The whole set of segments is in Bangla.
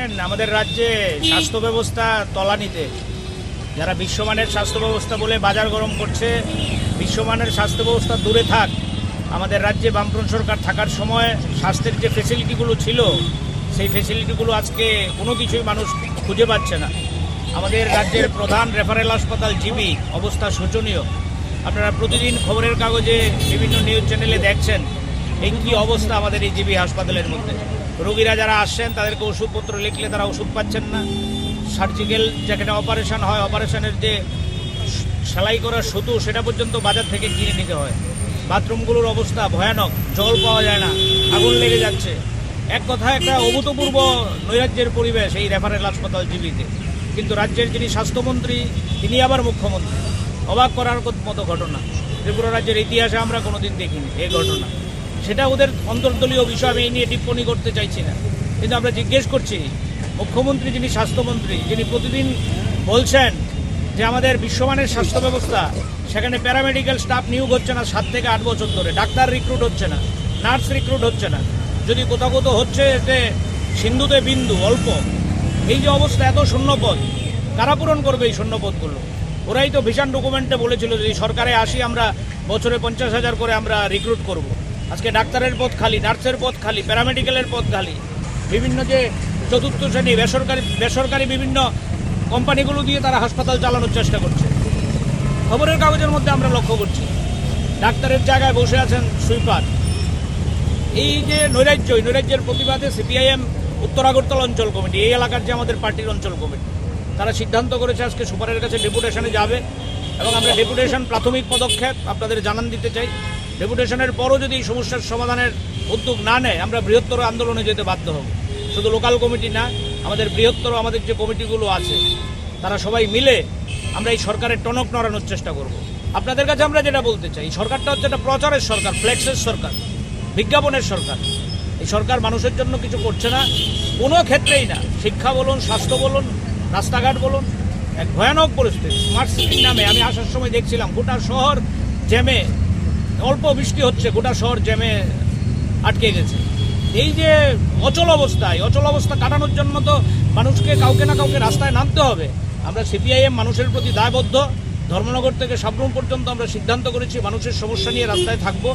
দেখেন আমাদের রাজ্যে স্বাস্থ্য ব্যবস্থা তলানিতে। যারা বিশ্বমানের স্বাস্থ্য ব্যবস্থা বলে বাজার গরম করছে, বিশ্বমানের স্বাস্থ্য ব্যবস্থা দূরে থাক। আমাদের রাজ্যে বামফ্রন্ট সরকার থাকার সময় স্বাস্থ্যের যে ফেসিলিটিগুলো ছিল, সেই ফেসিলিটিগুলো আজকে কোনো কিছুই মানুষ খুঁজে পাচ্ছে না। আমাদের রাজ্যের প্রধান রেফারেল হাসপাতাল জিবি অবস্থা শোচনীয়। আপনারা প্রতিদিন খবরের কাগজে বিভিন্ন নিউজ চ্যানেলে দেখছেন এই কী অবস্থা আমাদের এই জিবি হাসপাতালের মধ্যে। রোগীরা যারা আসছেন তাদেরকে ওষুধপত্র লিখলে তারা ওষুধ পাচ্ছেন না। সার্জিক্যাল যেখানে অপারেশন হয়, অপারেশনের যে সেলাই করার সুতো সেটা পর্যন্ত বাজার থেকে কিনে নিতে হয়। বাথরুমগুলোর অবস্থা ভয়ানক, জল পাওয়া যায় না, আগুন লেগে যাচ্ছে। এক কথায় একটা অভূতপূর্ব নৈরাজ্যের পরিবেশ এই রেফারেল হাসপাতাল জিবিতে। কিন্তু রাজ্যের যিনি স্বাস্থ্যমন্ত্রী তিনি আবার মুখ্যমন্ত্রী। অবাক করার মতো ঘটনা। ত্রিপুরা রাজ্যের ইতিহাসে আমরা কোনোদিন দেখিনি এই ঘটনা। সেটা ওদের অন্তর্দলীয় বিষয়, আমি এই নিয়ে টিপ্পণী করতে চাইছি না। কিন্তু আমরা জিজ্ঞেস করছি, মুখ্যমন্ত্রী যিনি স্বাস্থ্যমন্ত্রী, যিনি প্রতিদিন বলছেন যে আমাদের বিশ্বমানের স্বাস্থ্য ব্যবস্থা, সেখানে প্যারামেডিক্যাল স্টাফ নিয়োগ হচ্ছে না 7 থেকে 8 বছর ধরে, ডাক্তার রিক্রুট হচ্ছে না, নার্স রিক্রুট হচ্ছে না, যদি কোথাও কোথাও হচ্ছে এতে সিন্ধুতে বিন্দু অল্প। এই যে অবস্থা, এত শূন্যপদ কারা পূরণ করবে এই শূন্যপদগুলো? ওরাই তো ভিশন ডকুমেন্টে বলেছিল যে সরকারে আসি আমরা বছরে 50,000 করে আমরা রিক্রুট করব। আজকে ডাক্তারের পদ খালি, নার্সের পদ খালি, প্যারামেডিক্যালের পদ খালি। বিভিন্ন যে চতুর্থ শ্রেণী বেসরকারি বিভিন্ন কোম্পানিগুলো দিয়ে তারা হাসপাতাল চালানোর চেষ্টা করছে। খবরের কাগজের মধ্যে আমরা লক্ষ্য করছি ডাক্তারের জায়গায় বসে আছেন সুইপার। এই যে নৈরাজ্যের প্রতিবাদে সিপিআইএম উত্তর আগরতলা অঞ্চল কমিটি, এই এলাকার যে আমাদের পার্টির অঞ্চল কমিটি, তারা সিদ্ধান্ত করেছে আজকে সুপারের কাছে ডেপুটেশনে যাবে। এবং আমরা ডেপুটেশন প্রাথমিক পদক্ষেপ আপনাদের জানান দিতে চাই। ডেপুটেশনের পরও যদি এই সমস্যার সমাধানের উদ্যোগ না নেয়, আমরা বৃহত্তর আন্দোলনে যেতে বাধ্য হব। শুধু লোকাল কমিটি না, আমাদের বৃহত্তর আমাদের যে কমিটিগুলো আছে তারা সবাই মিলে আমরা এই সরকারের টনক নড়ানোর চেষ্টা করব। আপনাদের কাছে আমরা যেটা বলতে চাই, এই সরকারটা হচ্ছে একটা প্রচারের সরকার, ফ্লেক্সের সরকার, বিজ্ঞাপনের সরকার। এই সরকার মানুষের জন্য কিছু করছে না, কোনো ক্ষেত্রেই না। শিক্ষা বলুন, স্বাস্থ্য বলুন, রাস্তাঘাট বলুন, এক ভয়ানক পরিস্থিতি। স্মার্ট সিটির নামে আমি আসার সময় দেখছিলাম গোটা শহর জ্যামে, অল্প বৃষ্টি হচ্ছে গোটা শহর জ্যামে আটকে গেছে। এই যে অচল অবস্থা কাটানোর জন্য তো মানুষকে কাউকে না কাউকে রাস্তায় নামতে হবে। আমরা সিপিআইএম মানুষের প্রতি দায়বদ্ধ। ধর্মনগর থেকে সাবরুম পর্যন্ত আমরা সিদ্ধান্ত করেছি মানুষের সমস্যা নিয়ে রাস্তায় থাকবো।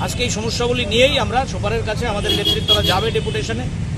আজকে এই সমস্যাগুলি নিয়েই আমরা সুপারের কাছে আমাদের নেতৃত্বরা যাবে ডেপুটেশনে।